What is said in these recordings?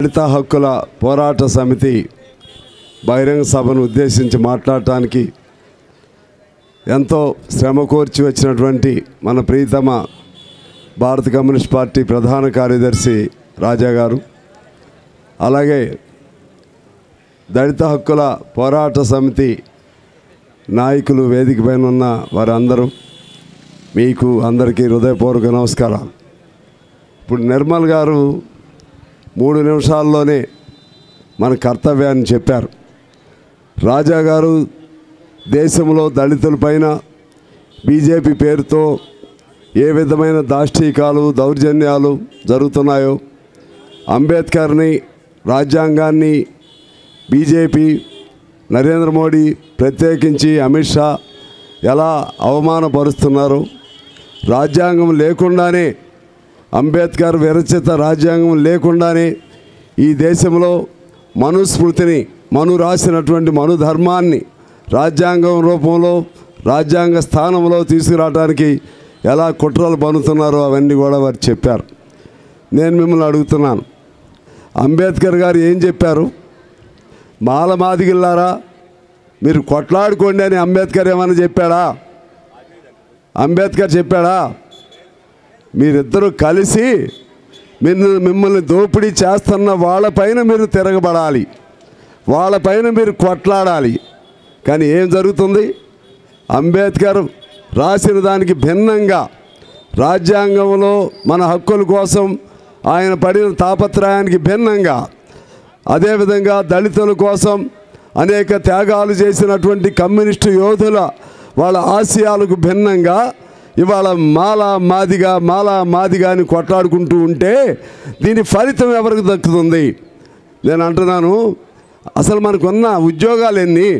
దళిత హక్కుల పోరాట సమితి బహిరంగ సభను ఉద్దేశించి మాట్లాడటానికి ఎంతో శ్రమ కోర్చి వచ్చినటువంటి మన ప్రియతమ భారత కమ్యూనిస్ట్ పార్టీ ప్రధాన కార్యదర్శి రాజా గారు, అలాగే దళిత హక్కుల పోరాట సమితి నాయకులు వేదిక పైన ఉన్న వారందరూ మీకు అందరికీ హృదయపూర్వక నమస్కారాలు. ఇప్పుడు నిర్మల్ గారు 3 నిమిషాల్లోనే మన కర్తవ్యాన్ని చెప్పారు. రాజా గారు దేశంలో దళితులపైన బీజేపీ పేరుతో ఏ విధమైన దాష్టీకాలు దౌర్జన్యాలు జరుగుతున్నాయో, అంబేద్కర్ని రాజ్యాంగాన్ని బీజేపీ నరేంద్ర మోడీ ప్రత్యేకించి అమిత్ షా ఎలా అవమానపరుస్తున్నారో, రాజ్యాంగం లేకుండానే అంబేద్కర్ విరచిత రాజ్యాంగం లేకుండానే ఈ దేశంలో మనుస్మృతిని మను రాసినటువంటి మను ధర్మాన్ని రాజ్యాంగం రూపంలో రాజ్యాంగ స్థానంలో తీసుకురావడానికి ఎలా కుట్రలు పన్నుతున్నారో అవన్నీ కూడా వారు చెప్పారు. నేను మిమ్మల్ని అడుగుతున్నాను, అంబేద్కర్ గారు ఏం చెప్పారు? మాలమాదిగిల్లారా మీరు కొట్లాడుకోండి అని అంబేద్కర్ ఏమైనా చెప్పాడా? అంబేద్కర్ చెప్పాడా? మీరిద్దరూ కలిసి మిమ్మల్ని దోపిడీ చేస్తున్న వాళ్ళపైన మీరు తిరగబడాలి, వాళ్ళపైన మీరు కొట్లాడాలి. కానీ ఏం జరుగుతుంది? అంబేద్కర్ రాసిన దానికి భిన్నంగా రాజ్యాంగంలో మన హక్కుల కోసం ఆయన పడిన తాపత్రయానికి భిన్నంగా, అదేవిధంగా దళితుల కోసం అనేక త్యాగాలు చేసినటువంటి కమ్యూనిస్టు యోధుల వాళ్ళ ఆశయాలకు భిన్నంగా ఇవాళ మాలా మాదిగా అని కొట్లాడుకుంటూ ఉంటే దీని ఫలితం ఎవరికి దక్కుతుంది? నేను అంటున్నాను, అసలు మనకున్న ఉద్యోగాలు ఎన్ని?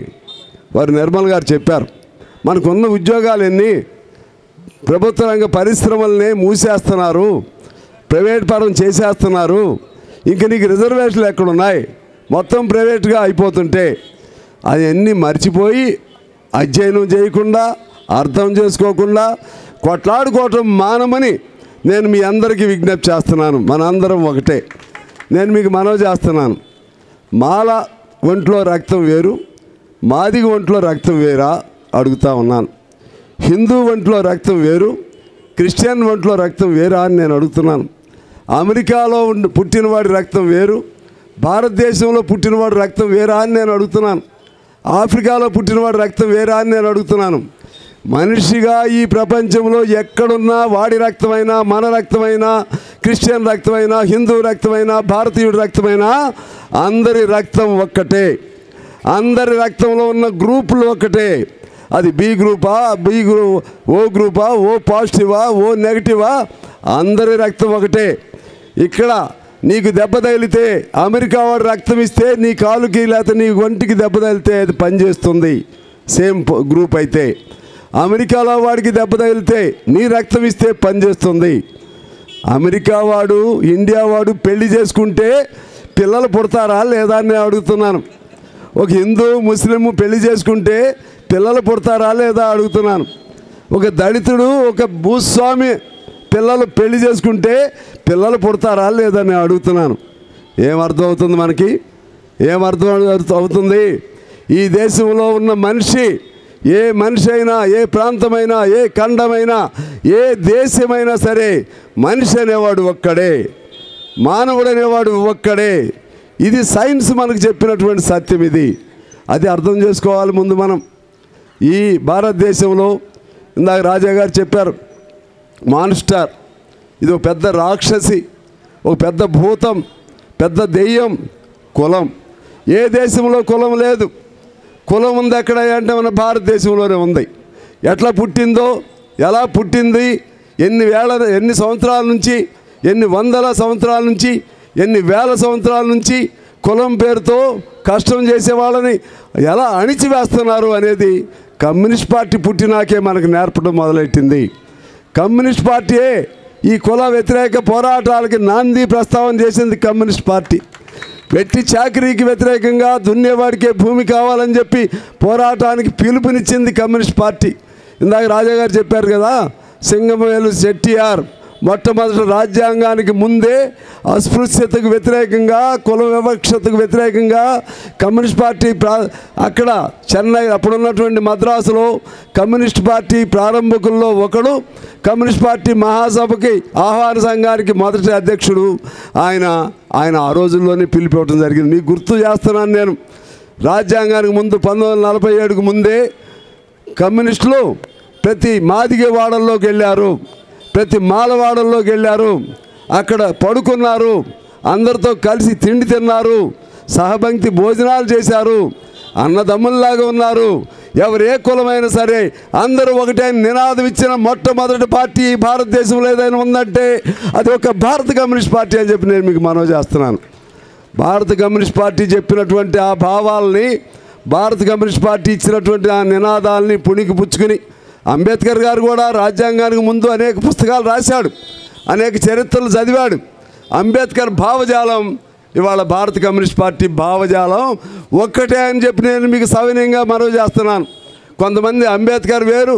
వారు నిర్మల్ గారు చెప్పారు, మనకున్న ఉద్యోగాలు ఎన్ని? ప్రభుత్వ రంగ పరిశ్రమల్ని మూసేస్తున్నారు, ప్రైవేట్ పరం చేసేస్తున్నారు. ఇంక నీకు రిజర్వేషన్లు ఎక్కడున్నాయి? మొత్తం ప్రైవేట్గా అయిపోతుంటే అవన్నీ మర్చిపోయి అధ్యయనం చేయకుండా అర్థం చేసుకోకుండా కొట్లాడుకోవటం మానమని నేను మీ అందరికీ విజ్ఞప్తి చేస్తున్నాను. మనందరం ఒకటే. నేను మీకు మనవి చేస్తున్నాను, మాల ఒంట్లో రక్తం వేరు, మాదిగ ఒంట్లో రక్తం వేరా అడుగుతా ఉన్నాను. హిందూ ఒంట్లో రక్తం వేరు, క్రిస్టియన్ ఒంట్లో రక్తం వేరా అని నేను అడుగుతున్నాను. అమెరికాలో పుట్టినవాడి రక్తం వేరు, భారతదేశంలో పుట్టినవాడి రక్తం వేరా అని నేను అడుగుతున్నాను. ఆఫ్రికాలో పుట్టినవాడి రక్తం వేరా అని నేను అడుగుతున్నాను. మనిషిగా ఈ ప్రపంచంలో ఎక్కడున్నా వాడి రక్తమైనా, మన రక్తమైనా, క్రిస్టియన్ రక్తమైనా, హిందూ రక్తమైనా, భారతీయుడి రక్తమైనా అందరి రక్తం ఒక్కటే. అందరి రక్తంలో ఉన్న గ్రూపులు ఒక్కటే. అది బి గ్రూపా, ఓ గ్రూపా, ఓ పాజిటివా, ఓ నెగిటివా, అందరి రక్తం ఒకటే. ఇక్కడ నీకు దెబ్బ తగిలితే అమెరికా వాడు రక్తం ఇస్తే నీ కాలుకి లేకపోతే నీ ఒంటికి దెబ్బ తగిలితే అది పనిచేస్తుంది. సేమ్ గ్రూప్ అయితే అమెరికాలో వాడికి దెబ్బ తగిలితే నీ రక్తం ఇస్తే పనిచేస్తుంది. అమెరికా వాడు ఇండియా వాడు పెళ్లి చేసుకుంటే పిల్లలు పుడతారా లేదా అని నేను అడుగుతున్నాను. ఒక హిందూ ముస్లిం పెళ్లి చేసుకుంటే పిల్లలు పుడతారా లేదా అడుగుతున్నాను. ఒక దళితుడు ఒక భూస్వామి పిల్లలు పెళ్లి చేసుకుంటే పిల్లలు పుడతారా లేదా నేను అడుగుతున్నాను. ఏమర్థం అవుతుంది మనకి? ఏమర్థం అవుతుంది? ఈ దేశంలో ఉన్న మనిషి, ఏ మనిషి అయినా, ఏ ప్రాంతమైనా, ఏ ఖండమైనా, ఏ దేశమైనా సరే మనిషి అనేవాడు ఒక్కడే, మానవుడు అనేవాడు ఒక్కడే. ఇది సైన్స్ మనకు చెప్పినటువంటి సత్యం. ఇది అది అర్థం చేసుకోవాలి ముందు మనం. ఈ భారతదేశంలో ఇందాక రాజా గారు చెప్పారు, మాన్స్టర్ ఇది ఒక పెద్ద రాక్షసి, ఒక పెద్ద భూతం, పెద్ద దెయ్యం. కులం, ఏ దేశంలో కులం లేదు. కులం ఉంది ఎక్కడ అంటే మన భారతదేశంలోనే ఉంది. ఎట్లా పుట్టిందో, ఎలా పుట్టింది, ఎన్ని సంవత్సరాల నుంచి, ఎన్ని వందల సంవత్సరాల నుంచి, ఎన్ని వేల సంవత్సరాల నుంచి కులం పేరుతో కష్టం చేసే వాళ్ళని ఎలా అణిచివేస్తున్నారు అనేది కమ్యూనిస్ట్ పార్టీ పుట్టినాకే మనకు నేర్పడం మొదలెట్టింది. కమ్యూనిస్ట్ పార్టీయే ఈ కుల వ్యతిరేక పోరాటాలకి నాంది ప్రస్తావన చేసింది కమ్యూనిస్ట్ పార్టీ. వెట్టి చాకరీకి వ్యతిరేకంగా దున్నేవాడికే భూమి కావాలని చెప్పి పోరాటానికి పిలుపునిచ్చింది కమ్యూనిస్ట్ పార్టీ. ఇందాక రాజా గారు చెప్పారు కదా, సింగమవేలు చెట్టియార్ మొట్టమొదటి రాజ్యాంగానికి ముందే అస్పృశ్యతకు వ్యతిరేకంగా, కుల వివక్షతకు వ్యతిరేకంగా కమ్యూనిస్ట్ పార్టీ అక్కడ చెన్నై అప్పుడున్నటువంటి మద్రాసులో కమ్యూనిస్ట్ పార్టీ ప్రారంభకుల్లో ఒకడు, కమ్యూనిస్ట్ పార్టీ మహాసభకి ఆహ్వాన సంఘానికి మొదటి అధ్యక్షుడు ఆయన ఆ రోజుల్లోనే పిలిపివ్వడం జరిగింది. మీకు గుర్తు చేస్తున్నాను నేను. రాజ్యాంగానికి ముందు 1947కు ముందే కమ్యూనిస్టులు ప్రతి మాదిగవాడల్లోకి వెళ్ళారు, ప్రతి మాలవాడల్లోకి వెళ్ళారు, అక్కడ పడుకున్నారు, అందరితో కలిసి తిండి తిన్నారు, సహపంక్తి భోజనాలు చేశారు, అన్నదమ్ముల్లాగా ఉన్నారు. ఎవరు ఏ కులమైనా సరే అందరూ ఒకటే నినాదం ఇచ్చిన మొట్టమొదటి పార్టీ భారతదేశంలో ఏదైనా ఉందంటే అది ఒక భారత కమ్యూనిస్ట్ పార్టీ అని చెప్పి నేను మీకు మనవి చేస్తున్నాను. భారత కమ్యూనిస్ట్ పార్టీ చెప్పినటువంటి ఆ భావాల్ని, భారత కమ్యూనిస్ట్ పార్టీ ఇచ్చినటువంటి ఆ నినాదాలని పుణికి పుచ్చుకుని అంబేద్కర్ గారు కూడా రాజ్యాంగానికి ముందు అనేక పుస్తకాలు రాశాడు, అనేక చరిత్రలు చదివాడు. అంబేద్కర్ భావజాలం ఇవాళ భారత కమ్యూనిస్ట్ పార్టీ భావజాలం ఒక్కటే అని చెప్పి నేను మీకు సవినయంగా మనవి చేస్తున్నాను. కొంతమంది అంబేద్కర్ వేరు,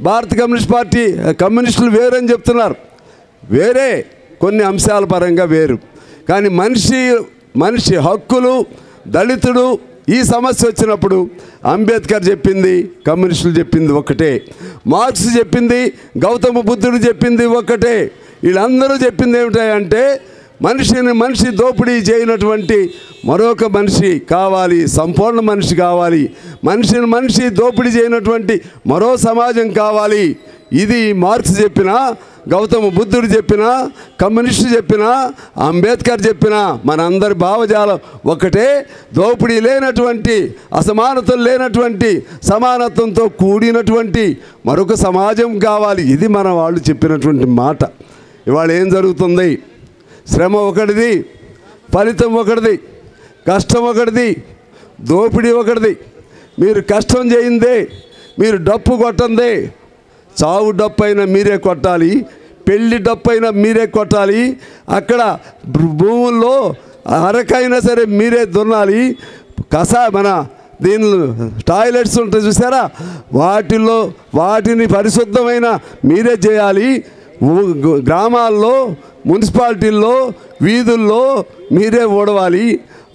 భారత కమ్యూనిస్ట్ పార్టీ కమ్యూనిస్టులు వేరు అని చెప్తున్నారు. వేరే కొన్ని అంశాల పరంగా వేరు, కానీ మనిషి హక్కులు, దళితుడు ఈ సమస్య వచ్చినప్పుడు అంబేద్కర్ చెప్పింది, కమ్యూనిస్టులు చెప్పింది ఒక్కటే. మార్క్స్ చెప్పింది, గౌతమ బుద్ధుడు చెప్పింది ఒక్కటే. వీళ్ళందరూ చెప్పింది ఏమిటంటే మనిషి దోపిడీ చేయనటువంటి మరొక మనిషి కావాలి, సంపూర్ణ మనిషి కావాలి, మనిషి దోపిడీ చేయనటువంటి మరో సమాజం కావాలి. ఇది మార్క్స్ చెప్పినా, గౌతమ బుద్ధుడు చెప్పినా, కమ్యూనిస్టు చెప్పినా, అంబేద్కర్ చెప్పినా మనందరి భావజాలం ఒకటే. దోపిడీ లేనటువంటి, అసమానతలు లేనటువంటి, సమానత్వంతో కూడినటువంటి మరొక సమాజం కావాలి. ఇది మన వాళ్ళు చెప్పినటువంటి మాట. ఇవాళ ఏం జరుగుతుంది? శ్రమ ఒకటిది, ఫలితం ఒకటిది, కష్టం ఒకటిది, దోపిడీ ఒకటిది. మీరు కష్టం చేయిందే, మీరు డప్పు కొట్టందే, చావు డప్పు అయినా మీరే కొట్టాలి, పెళ్లి డప్పు అయినా మీరే కొట్టాలి, అక్కడ భూముల్లో అరకైనా సరే మీరే దున్నాలి, మన దీనిలో టాయిలెట్స్ ఉంటాయి చూసారా, వాటిని పరిశుద్ధమైన మీరే చేయాలి. గ్రామాల్లో, మున్సిపాలిటీల్లో, వీధుల్లో మీరే ఓడవాలి,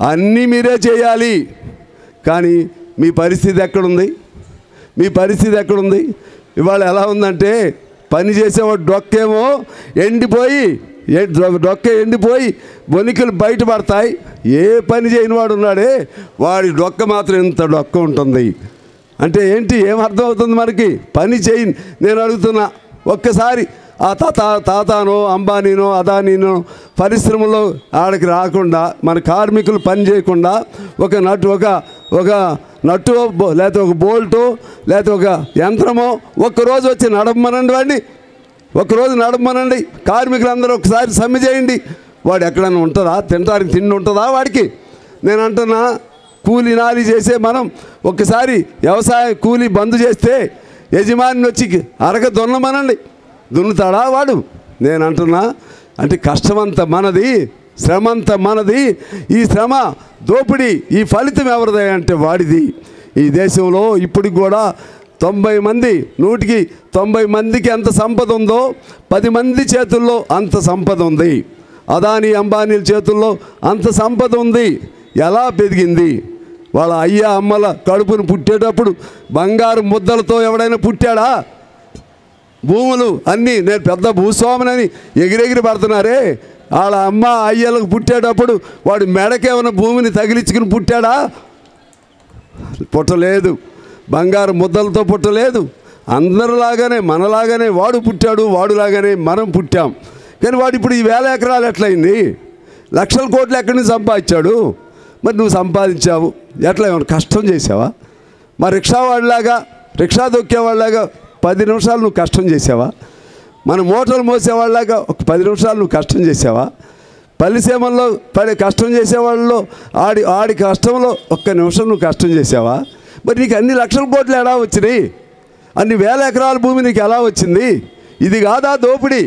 అన్నీ మీరే చేయాలి. కానీ మీ పరిస్థితి ఎక్కడుంది? మీ పరిస్థితి ఎక్కడుంది? ఇవాళ ఎలా ఉందంటే పని చేసేవాడు డొక్కేమో ఎండిపోయి బొనికలు బయటపడతాయి. ఏ పని చేయని వాడు ఉన్నాడే వాడి డొక్క మాత్రం ఇంత డొక్క ఉంటుంది. అంటే ఏంటి? ఏమర్థమవుతుంది మనకి? పని చేయి. నేను అడుగుతున్నా, ఒక్కసారి ఆ తాతానో, అంబానీనో, అదానీనో పరిశ్రమలో ఆడికి రాకుండా, మన కార్మికులు పని చేయకుండా ఒక నట్టు లేకపోతే ఒక బోల్టో లేకపోతే ఒక యంత్రమో ఒక్కరోజు వచ్చి నడపమనండి, వాడిని ఒకరోజు నడపమనండి. కార్మికులందరూ ఒకసారి సమ్మె చేయండి. వాడు ఎక్కడైనా ఉంటుందా? తినడానికి తిండి ఉంటుందా వాడికి? నేను అంటున్నా, కూలీ నాలి చేసే మనం ఒక్కసారి వ్యవసాయ కూలీ బంద్ చేస్తే యజమాని వచ్చి అరగ దున్నమనండి, దున్నుతాడా వాడు? నేను అంటున్నా, అంటే కష్టమంతా మనది, శ్రమ అంతా మనది. ఈ శ్రమ దోపిడీ, ఈ ఫలితం ఎవరిది అంటే వాడిది. ఈ దేశంలో ఇప్పటికి కూడా 90 మంది, 100కి 90 మందికి ఎంత సంపద ఉందో 10 మంది చేతుల్లో అంత సంపద ఉంది. అదానీ అంబానీల చేతుల్లో అంత సంపద ఉంది. ఎలా పెరిగింది? వాళ్ళ అమ్మల కడుపును పుట్టేటప్పుడు బంగారు ముద్దలతో ఎవడైనా పుట్టాడా? భూములు అన్నీ, నేను పెద్ద భూస్వామినని ఎగిరెగిరి పడుతున్నారే, వాళ్ళ అయ్యలకు పుట్టేటప్పుడు వాడు మెడకేమైనా భూమిని తగిలించుకుని పుట్టాడా? పుట్టలేదు. బంగారు ముద్దలతో పుట్టలేదు. అందరిలాగానే మనలాగానే వాడు పుట్టాడు, వాడులాగానే మనం పుట్టాం. కానీ వాడు ఇప్పుడు ఈ 1000 ఎకరాలు ఎట్లయింది? లక్షల కోట్లు ఎక్కడి నుంచి సంపాదించాడు? మరి నువ్వు సంపాదించావు ఎట్లా? ఏమైనా కష్టం చేసావా? మరి రిక్షా దొక్కేవాళ్ళలాగా 10 నిమిషాలు నువ్వు కష్టం చేసావా? మన మోటార్లు మోసేవాళ్ళలాగా ఒక 10 నిమిషాలు నువ్వు కష్టం చేసావా? పల్లిసీమల్లో కష్టం చేసేవాళ్ళలో ఆడి కష్టంలో 1 నిమిషం నువ్వు కష్టం చేసావా? మరి నీకు అన్ని లక్షల కోట్లు ఎలా వచ్చినాయి? అన్ని 1000 ఎకరాల భూమి నీకు ఎలా వచ్చింది? ఇది కాదా దోపిడీ?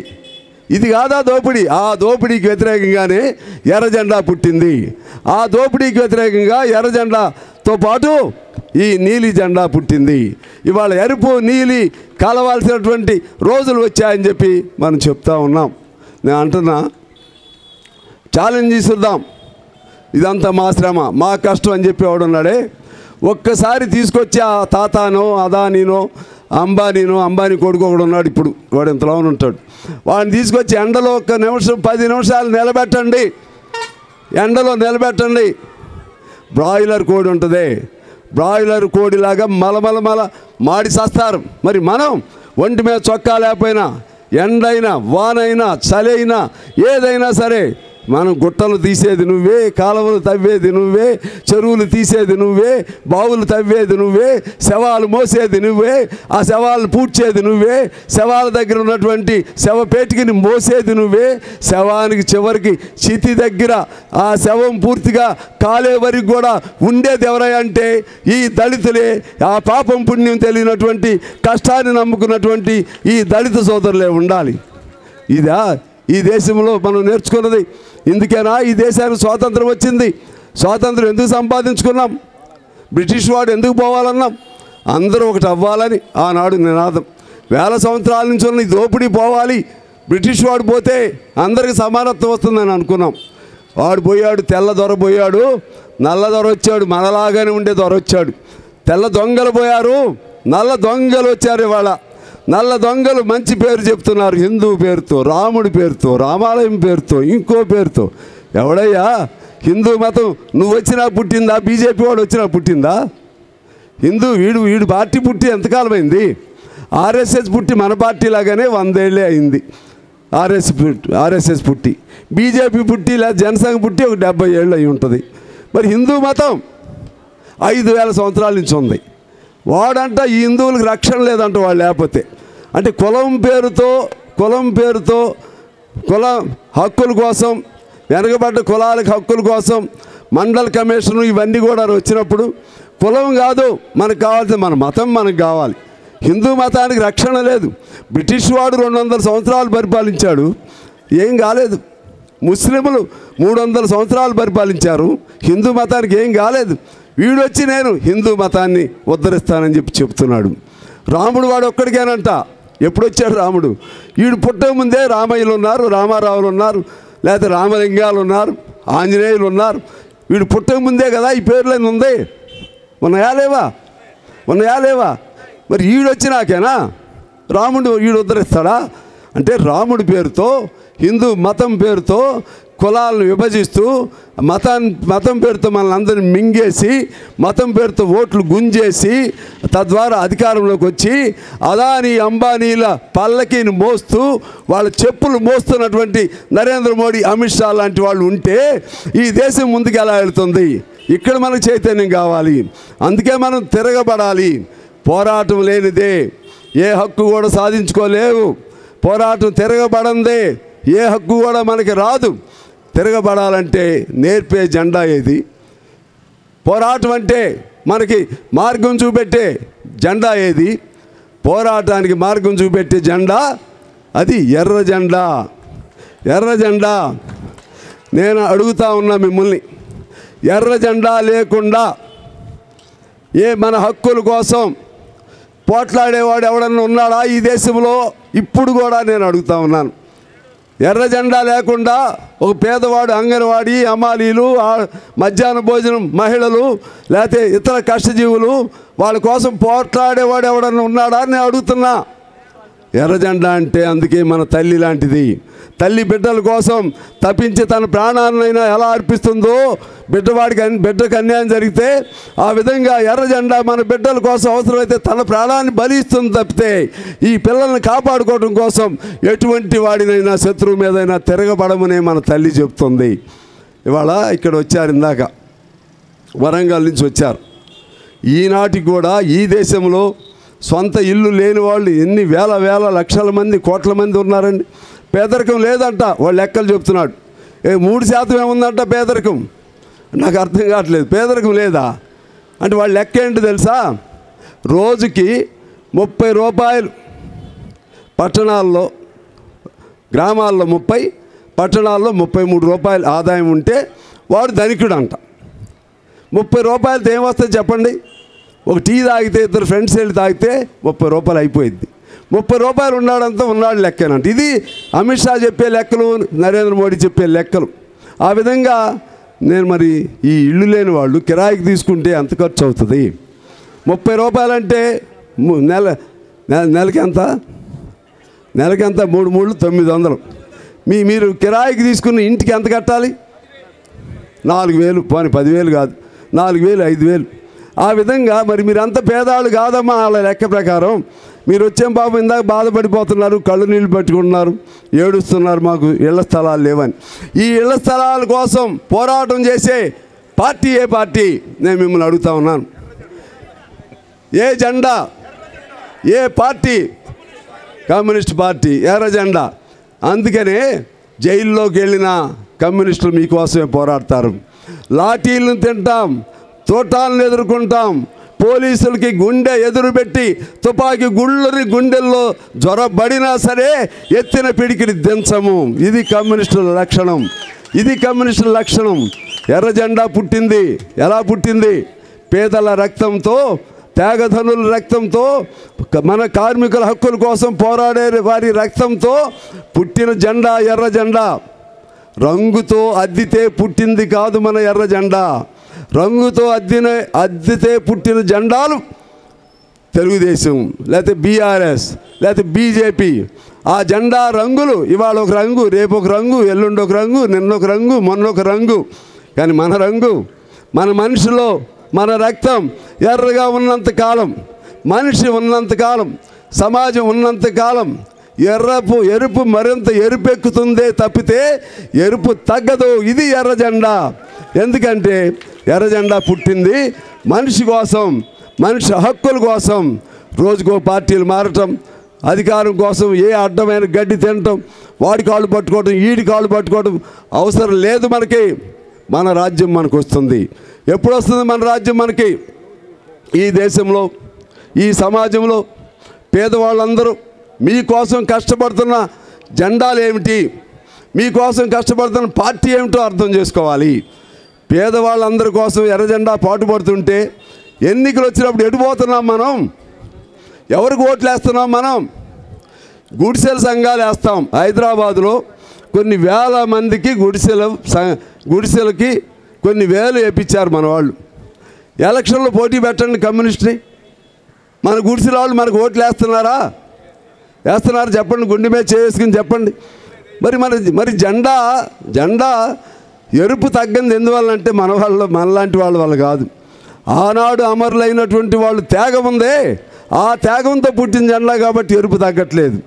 ఇది కాదా దోపిడీ? ఆ దోపిడీకి వ్యతిరేకంగానే ఎర్ర జెండా పుట్టింది. ఆ దోపిడీకి వ్యతిరేకంగా ఎర్ర జెండాతో పాటు ఈ నీలి జెండా పుట్టింది. ఇవాళ ఎరుపు, నీలి, కలవాల్సినటువంటి రోజులు వచ్చాయని చెప్పి మనం చెప్తా ఉన్నాం. నేను అంటున్నా, ఛాలెంజ్ ఇస్తున్నాం, ఇదంతా మా శ్రమ, మా కష్టం అని చెప్పి ఎవడున్నాడే. ఒక్కసారి తీసుకొచ్చి ఆ తాతానో అదానీనో అంబానీ కొడుకు ఒకడు ఉన్నాడు, ఇప్పుడు వాడు ఇంతలో ఉంటాడు, వాడిని తీసుకొచ్చి ఎండలో 1 నిమిషం 10 నిమిషాలు నిలబెట్టండి, ఎండలో నిలబెట్టండి. బ్రాయిలర్ కోడి ఉంటుంది, బ్రాయిలర్ కోడిలాగా మల మాడి చేస్తారు. మరి మనం ఒంటి మీద చొక్కా లేకపోయినా, ఎండైనా వానైనా చలి అయినా ఏదైనా సరే, మనం గుట్టలు తీసేది నువ్వే, కాలువలు తవ్వేది నువ్వే, చెరువులు తీసేది నువ్వే, బావులు తవ్వేది నువ్వే, శవాలు మోసేది నువ్వే, ఆ శవాలను పూడ్చేది నువ్వే, శవాల దగ్గర ఉన్నటువంటి శవపేటికని మోసేది నువ్వే, శవానికి చివరికి చితి దగ్గర ఆ శవం పూర్తిగా కాలే వరకు కూడా ఉండేది ఎవరంటే ఈ దళితులే. ఆ పాపం పుణ్యం తెలియనటువంటి, కష్టాన్ని నమ్ముకున్నటువంటి ఈ దళిత సోదరులే ఉండాలి. ఇదా ఈ దేశంలో మనం నేర్చుకున్నది? ఇందుకేనా ఈ దేశానికి స్వాతంత్రం వచ్చింది? స్వాతంత్రం ఎందుకు సంపాదించుకున్నాం? బ్రిటిష్ వాడు ఎందుకు పోవాలన్నాం? అందరూ ఒకటి అవ్వాలని ఆనాడు నినాదం. 1000 సంవత్సరాల నుంచి ఉన్న ఈ దోపిడీ పోవాలి, బ్రిటిష్ వాడు పోతే అందరికి సమానత్వం వస్తుందని అనుకున్నాం. వాడు పోయాడు, తెల్ల దొర పోయాడు, నల్ల దొర వచ్చాడు, మనలాగానే ఉండే దొర వచ్చాడు. తెల్ల దొంగలు పోయారు, నల్ల దొంగలు వచ్చారు. ఇవాళ నల్ల దొంగలు మంచి పేరు చెప్తున్నారు, హిందూ పేరుతో, రాముడి పేరుతో, రామాలయం పేరుతో, ఇంకో పేరుతో. ఎవడయ్యా హిందూ మతం? నువ్వు వచ్చినా పుట్టిందా? బీజేపీ వాడు వచ్చినా పుట్టిందా? హిందూ వీడు పార్టీ పుట్టి ఎంతకాలం అయింది? ఆర్ఎస్ఎస్ పుట్టి మన పార్టీ లాగానే 100 ఏళ్ళే అయింది. ఆర్ఎస్ఎస్ పుట్టి, బీజేపీ పుట్టి లేదా జనసంఘ పుట్టి ఒక 70 ఏళ్ళు అయి ఉంటుంది. మరి హిందూ మతం 5000 సంవత్సరాల నుంచి ఉంది. వాడంట ఈ హిందువులకు రక్షణ లేదంట వాళ్ళు లేకపోతే. అంటే కులం పేరుతో కుల హక్కుల కోసం, వెనకబడ్డ కులాలకు హక్కుల కోసం మండల కమిషను ఇవన్నీ కూడా వచ్చినప్పుడు కులం కాదు మనకు కావాల్సిన, మన మతం మనకు కావాలి. హిందూ మతానికి రక్షణ లేదు. బ్రిటిష్ వాడు 200 సంవత్సరాలు పరిపాలించాడు, ఏం కాలేదు. ముస్లింలు 300 సంవత్సరాలు పరిపాలించారు, హిందూ మతానికి ఏం కాలేదు. వీడొచ్చి నేను హిందూ మతాన్ని ఉద్ధరిస్తానని చెప్పి చెప్తున్నాడు. రాముడు వాడు ఒక్కడికేనంట. ఎప్పుడొచ్చాడు రాముడు? వీడు పుట్టక ముందే రామయ్యలు ఉన్నారు, రామారావులు ఉన్నారు, లేకపోతే రామలింగాలు ఉన్నారు, ఆంజనేయులు ఉన్నారు. వీడు పుట్టక ముందే కదా ఈ పేర్లని ఉంది. ఉన్నాయా లేవా? మరి వీడొచ్చినాకేనా వీడు ఉద్ధరిస్తాడా? అంటే రాముడి పేరుతో, హిందూ మతం పేరుతో కులాలను విభజిస్తూ, మతం పేరుతో మనల్ని అందరిని మింగేసి, మతం పేరుతో ఓట్లు గుంజేసి, తద్వారా అధికారంలోకి వచ్చి అదానీ అంబానీల పల్లకీని మోస్తూ, వాళ్ళ చెప్పులు మోస్తున్నటువంటి నరేంద్ర మోడీ, అమిత్ షా లాంటి వాళ్ళు ఉంటే ఈ దేశం ముందుకు ఎలా వెళ్తుంది? ఇక్కడ మనకు చైతన్యం కావాలి. అందుకే మనం తిరగబడాలి. పోరాటం లేనిదే ఏ హక్కు కూడా సాధించుకోలేవు. పోరాటం తిరగబడందే ఏ హక్కు కూడా మనకి రాదు. తిరగబడాలంటే నేర్పే జెండా ఏది? పోరాటం అంటే మనకి మార్గం చూపెట్టే జెండా ఏది? పోరాటానికి మార్గం చూపెట్టే జెండా అది ఎర్ర జెండా. నేను అడుగుతా ఉన్నా మిమ్మల్ని, ఎర్ర జెండా లేకుండా మన హక్కుల కోసం పోట్లాడేవాడు ఎవడన్నా ఉన్నాడా ఈ దేశంలో? ఇప్పుడు కూడా నేను అడుగుతా ఉన్నాను. ఎర్ర జెండా లేకుండా ఒక పేదవాడు, అంగన్వాడీ అమ్మాలీలు, మధ్యాహ్న భోజనం మహిళలు, లేకపోతే ఇతర కష్టజీవులు, వాళ్ళ కోసం పోట్లాడేవాడు ఎవడన్నా ఉన్నాడా అని నేను అడుగుతున్నా. ఎర్ర జెండా అంటే అందుకే మన తల్లి లాంటిది. తల్లి బిడ్డల కోసం తప్పించి తన ప్రాణాన్నైనా ఎలా అర్పిస్తుందో, బిడ్డకు అన్యాయం జరిగితే ఆ విధంగా ఎర్ర జెండా మన బిడ్డల కోసం అవసరమైతే తన ప్రాణాన్ని బలిస్తుంది తప్పితే ఈ పిల్లల్ని కాపాడుకోవడం కోసం ఎటువంటి వాడినైనా శత్రువు మీదైనా తిరగబడమనే మన తల్లి చెప్తుంది. ఇవాళ ఇక్కడ వచ్చారు, ఇందాక వరంగల్ నుంచి వచ్చారు. ఈనాటికి కూడా ఈ దేశంలో సొంత ఇల్లు లేని వాళ్ళు ఎన్ని వేల లక్షల మంది, కోట్ల మంది ఉన్నారండి. పేదరికం లేదంట, వాళ్ళు లెక్కలు చెప్తున్నాడు. 3% ఏముందంట పేదరికం? నాకు అర్థం కావట్లేదు. పేదరికం లేదా అంటే వాళ్ళ లెక్క ఏంటి తెలుసా? రోజుకి 30 రూపాయలు, పట్టణాల్లో, గ్రామాల్లో 30, పట్టణాల్లో 33 రూపాయలు ఆదాయం ఉంటే వాడు ధనికుడు అంట. 30 రూపాయలతో ఏమొస్తుంది చెప్పండి? ఒక టీ తాగితే, 2 ఫ్రెండ్స్ వెళ్ళి తాగితే 30 రూపాయలు అయిపోయింది. 30 రూపాయలు ఉన్నాడంతా ఉన్నాడు లెక్కనంట. ఇది అమిత్ షా చెప్పే లెక్కలు, నరేంద్ర మోడీ చెప్పే లెక్కలు. ఆ విధంగా నేను మరి ఈ ఇల్లు లేని వాళ్ళు కిరాయికి తీసుకుంటే ఎంత ఖర్చు అవుతుంది? 30 రూపాయలు అంటే నెలకి ఎంత? 3 3 900. మీరు కిరాయికి తీసుకున్న ఇంటికి ఎంత కట్టాలి? 4000. పోనీ 10,000 కాదు, 4000 5,000. ఆ విధంగా మరి మీరు అంత పేదాళ్ళు కాదమ్మా వాళ్ళ లెక్క ప్రకారం. మీరు వచ్చే బాబు ఇందాక బాధపడిపోతున్నారు, కళ్ళు నీళ్ళు పెట్టుకుంటున్నారు, ఏడుస్తున్నారు మాకు ఇళ్ల స్థలాలు లేవని. ఈ ఇళ్ల స్థలాల కోసం పోరాటం చేసే పార్టీ ఏ పార్టీ? నేను మిమ్మల్ని అడుగుతా ఉన్నాను. ఏ జెండా, ఏ పార్టీ? కమ్యూనిస్ట్ పార్టీ, ఎర్ర జెండా. అందుకనే జైల్లోకి వెళ్ళిన కమ్యూనిస్టులు మీకోసమే పోరాడతారు. లాఠీలను తింటాం, తోటాలను ఎదుర్కొంటాం, పోలీసులకి గుండె ఎదురు పెట్టి తుపాకీ గుండెల్లో జ్వరబడినా సరే ఎత్తిన పిడికిని దించము. ఇది కమ్యూనిస్టుల లక్షణం, ఇది కమ్యూనిస్టుల లక్షణం. ఎర్ర జెండా పుట్టింది ఎలా పుట్టింది? పేదల రక్తంతో, త్యాగధనుల రక్తంతో, మన కార్మికుల హక్కుల కోసం పోరాడే వారి రక్తంతో పుట్టిన జెండా ఎర్ర జెండా. రంగుతో అద్దితే పుట్టింది కాదు మన ఎర్ర జెండా. రంగుతో అద్దితే పుట్టిన జెండాలు తెలుగుదేశం, లేకపోతే బీఆర్ఎస్, లేకపోతే బీజేపీ. ఆ జెండా రంగులు ఇవాళ ఒక రంగు, రేపు ఒక రంగు, ఎల్లుండి ఒక రంగు, నిన్న ఒక రంగు, మొన్న ఒక రంగు. కానీ మన రంగు, మన మనిషిలో మన రక్తం ఎర్రగా ఉన్నంతకాలం, మనిషి ఉన్నంతకాలం, సమాజం ఉన్నంతకాలం ఎరుపు మరింత ఎరుపెక్కుతుందే తప్పితే ఎరుపు తగ్గదు. ఇది ఎర్ర జెండా. ఎందుకంటే ఎర్ర జెండా పుట్టింది మనిషి కోసం, మనిషి హక్కుల కోసం. రోజుకో పార్టీలు మారటం, అధికారం కోసం ఏ అడ్డమైన గడ్డి తినటం, వాడి కాళ్ళు పట్టుకోవడం, ఈడి కాళ్ళు పట్టుకోవడం అవసరం లేదు మనకి. మన రాజ్యం మనకు వస్తుంది. ఎప్పుడు వస్తుంది మన రాజ్యం మనకి? ఈ దేశంలో, ఈ సమాజంలో పేదవాళ్ళందరూ మీకోసం కష్టపడుతున్న జెండాలు ఏమిటి, మీకోసం కష్టపడుతున్న పార్టీ ఏమిటో అర్థం చేసుకోవాలి. పేదవాళ్ళందరి కోసం ఎర్ర జెండా పాటుపడుతుంటే ఎన్నికలు వచ్చినప్పుడు ఎడిపోతున్నాం మనం? ఎవరికి ఓట్లు వేస్తున్నాం మనం? గుడిసెల సంఘాలు వేస్తాం. హైదరాబాదులో కొన్ని వేల మందికి గుడిసెలకి కొన్ని వేలు వేయించారు మన వాళ్ళు. ఎలక్షన్లో పోటీ పెట్టండి కమ్యూనిస్ట్ని. మన గుడిసెల వాళ్ళు మనకు ఓట్లు వేస్తున్నారా? వేస్తున్నారు చెప్పండి, గుండె మీద చేసుకుని చెప్పండి. మరి జెండా ఎరుపు తగ్గింది ఎందువల్లంటే మనలాంటి వాళ్ళ వల్ల కాదు. ఆనాడు అమరులైనటువంటి వాళ్ళు త్యాగం ఉందే, ఆ త్యాగంతో పుట్టిన జెండా కాబట్టి ఎరుపు తగ్గట్లేదు.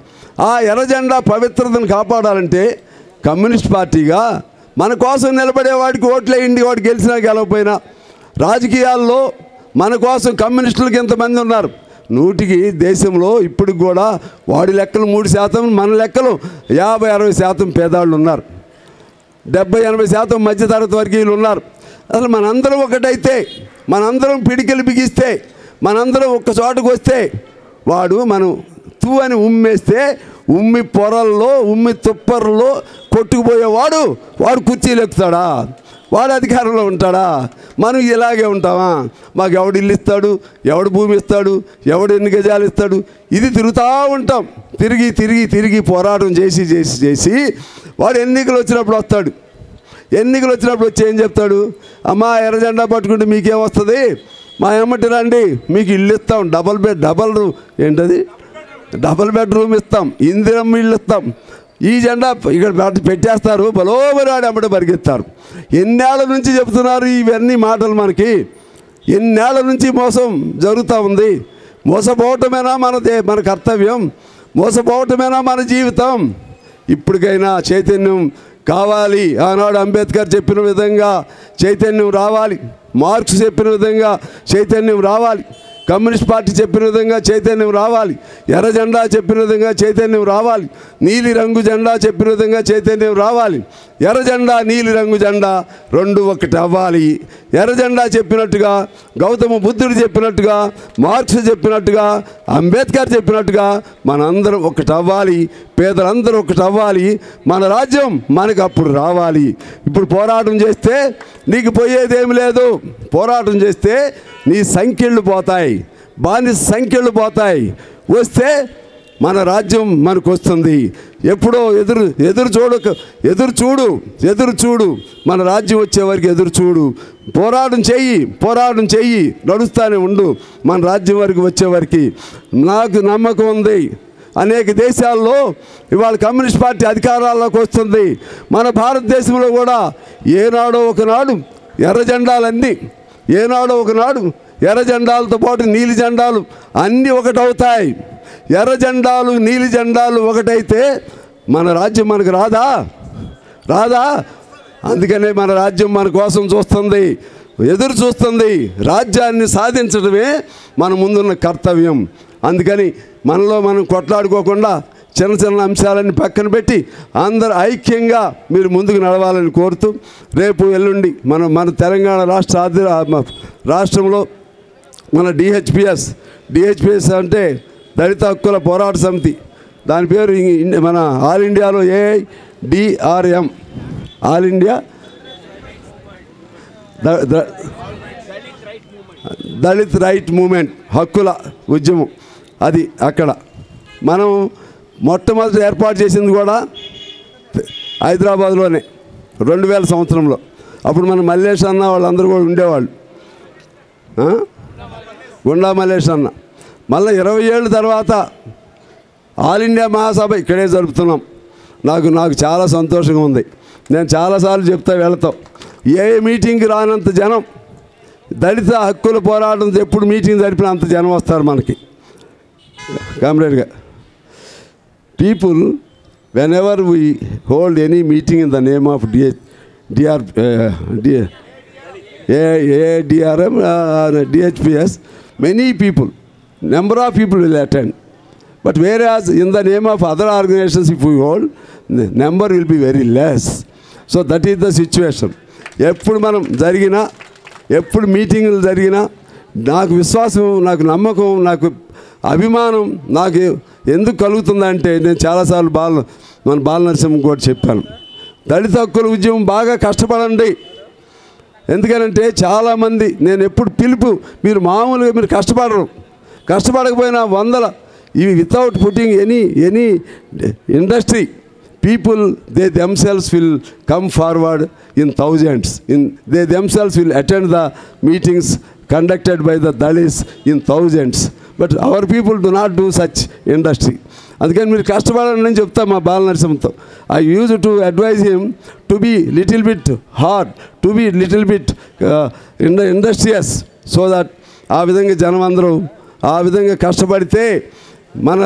ఆ ఎర్ర జెండా పవిత్రతను కాపాడాలంటే కమ్యూనిస్ట్ పార్టీగా మన కోసం నిలబడే వాడికి ఓట్లేయండి, వాడు గెలిచినా గెలవపోయినా. రాజకీయాల్లో మన కోసం కమ్యూనిస్టులకి ఎంతమంది ఉన్నారు? 100కి దేశంలో ఇప్పటికి కూడా వాడి లెక్కలు 3%, మన లెక్కలు 50-60% పేదాళ్ళు ఉన్నారు, 70-80% మధ్యతరగతి వర్గీయులు ఉన్నారు. అసలు మనందరం ఒకటైతే, మనందరం పిడికిలు బిగిస్తే, మనందరం ఒక్క చోటుకు వస్తే వాడు మనం తూ అని ఉమ్మేస్తే ఉమ్మి పొరల్లో, ఉమ్మి తుప్పర్లో కొట్టుకుపోయేవాడు వాడు కుర్చీలు ఎక్కుతాడా? వాడు అధికారంలో ఉంటాడా? మనం ఇలాగే ఉంటామా? మాకు ఎవడు ఇల్లు ఇస్తాడు, ఎవడు భూమి ఇస్తాడు, ఎవడు ఎన్ని గజాలు ఇస్తాడు, ఇది తిరుగుతూ ఉంటాం. తిరిగి పోరాటం చేసి వాడు ఎన్నికలు వచ్చినప్పుడు వస్తాడు. ఎన్నికలు వచ్చినప్పుడు వచ్చి ఏం చెప్తాడు? అమ్మా ఎర్ర జెండా పట్టుకుంటే మీకేం వస్తుంది? మా ఎమ్మటి రండి, మీకు ఇల్లు ఇస్తాం, డబల్ బెడ్రూమ్ ఇస్తాం, ఇందిరమ్మ ఇల్లు ఇస్తాం. ఈ జెండా ఇక్కడ పెట్టేస్తారు, బలోబరాడు అమ్మట పరిగెత్తారు. ఎన్నేళ్ల నుంచి చెబుతున్నారు ఇవన్నీ మాటలు మనకి? ఎన్నేళ్ల నుంచి మోసం జరుగుతూ ఉంది. మోసపోవటమేనా మన కర్తవ్యం? మోసపోవటమేనా మన జీవితం? ఇప్పటికైనా చైతన్యం కావాలి. ఆనాడు అంబేద్కర్ చెప్పిన విధంగా చైతన్యం రావాలి, మార్క్స్ చెప్పిన విధంగా చైతన్యం రావాలి, కమ్యూనిస్ట్ పార్టీ చెప్పిన విధంగా చైతన్యం రావాలి, ఎర్ర జెండా చెప్పిన విధంగా చైతన్యం రావాలి, నీలి రంగు జెండా చెప్పిన విధంగా చైతన్యం రావాలి. ఎర్ర జెండా, నీలి రంగు జెండా రెండు ఒకటి అవ్వాలి. ఎర్ర జెండా చెప్పినట్టుగా, గౌతమ బుద్ధుడు చెప్పినట్టుగా, మార్క్స్ చెప్పినట్టుగా, అంబేద్కర్ చెప్పినట్టుగా మనందరం ఒకటి అవ్వాలి. పేదలందరూ ఒకటి అవ్వాలి. మన రాజ్యం మనకు అప్పుడు రావాలి. ఇప్పుడు పోరాటం చేస్తే నీకు పోయేదేమి లేదు. పోరాటం చేస్తే నీ సంఖ్యలు పోతాయి, బానిస సంఖ్యలు పోతాయి. వస్తే మన రాజ్యం మనకు వస్తుంది. ఎప్పుడో ఎదురు చూడు, మన రాజ్యం వచ్చే వరకు ఎదురు చూడు, పోరాటం చెయ్యి, నడుస్తూనే ఉండు మన రాజ్యం వరకు వచ్చే వరకు. నాకు నమ్మకం ఉంది, అనేక దేశాల్లో ఇవాళ కమ్యూనిస్ట్ పార్టీ అధికారాల్లోకి వస్తుంది. మన భారతదేశంలో కూడా ఏనాడో ఒకనాడు ఎర్ర జెండాలతో పాటు నీలి జెండాలు అన్నీ ఒకటవుతాయి. ఎర్ర జెండాలు నీలి జెండాలు ఒకటైతే మన రాజ్యం మనకు రాదా? అందుకనే మన రాజ్యం మన కోసం ఎదురు చూస్తుంది. రాజ్యాన్ని సాధించడమే మన ముందున్న కర్తవ్యం. అందుకని మనలో మనం కొట్లాడుకోకుండా చిన్న అంశాలన్నీ పక్కన పెట్టి అందరూ ఐక్యంగా మీరు ముందుకు నడవాలని కోరుతూ, రేపు ఎల్లుండి మన తెలంగాణ రాష్ట్రంలో మన డిహెచ్పిఎస్ అంటే దళిత హక్కుల పోరాట సమితి, దాని పేరు మన ఆల్ ఇండియాలో AIDRM, all India Dalit right movement, హక్కుల ఉద్యమం. అది అక్కడ మనం మొట్టమొదటి ఏర్పాటు చేసింది కూడా హైదరాబాద్లోనే 2000 సంవత్సరంలో. అప్పుడు మన మల్లేష్ అన్న వాళ్ళందరూ కూడా ఉండేవాళ్ళు, గుండా మల్లేష్ అన్న. మళ్ళీ 20 ఏళ్ళ తర్వాత ఆల్ ఇండియా మహాసభ ఇక్కడే జరుపుతున్నాం. నాకు చాలా సంతోషంగా ఉంది. నేను చాలాసార్లు చెప్తా వీళ్ళతో, ఏ మీటింగ్కి రానంత జనం, దళిత హక్కుల పోరాటం ఎప్పుడు మీటింగ్ జరిపిన అంత జనం వస్తారు మనకి. కామ్రేడ్గా people, whenever we hold any meeting in the name of AIDRM or DHPS, many people, number of people will attend. But whereas in the name of other organizations, if we hold, the number will be very less. So that is the situation. ఎప్పుడు మనం జరిగినా, ఎప్పుడు మీటింగులు జరిగినా నాకు విశ్వాసం, నాకు నమ్మకం, నాకు అభిమానం నాకు ఎందుకు కలుగుతుందంటే, నేను చాలాసార్లు మన బాలనరసింహ కూడా చెప్పాను, దళిత హక్కుల ఉద్యమం బాగా కష్టపడండి. ఎందుకనంటే చాలామంది నేను ఎప్పుడు పిలుపు, మీరు మామూలుగా మీరు కష్టపడకపోయినా వందల ఇవి without putting any industry people, they themselves will come forward in thousands. They themselves will attend the meetings conducted by the Dalits in thousands. But our people do not do such industry. అందుకని మీరు కష్టపడాలని చెప్తా మా బాలనరసింహతో. I used to advise him to be little bit hard, to be little bit industrious, so that ఆ విధంగా జనం అందరూ ఆ విధంగా కష్టపడితే మన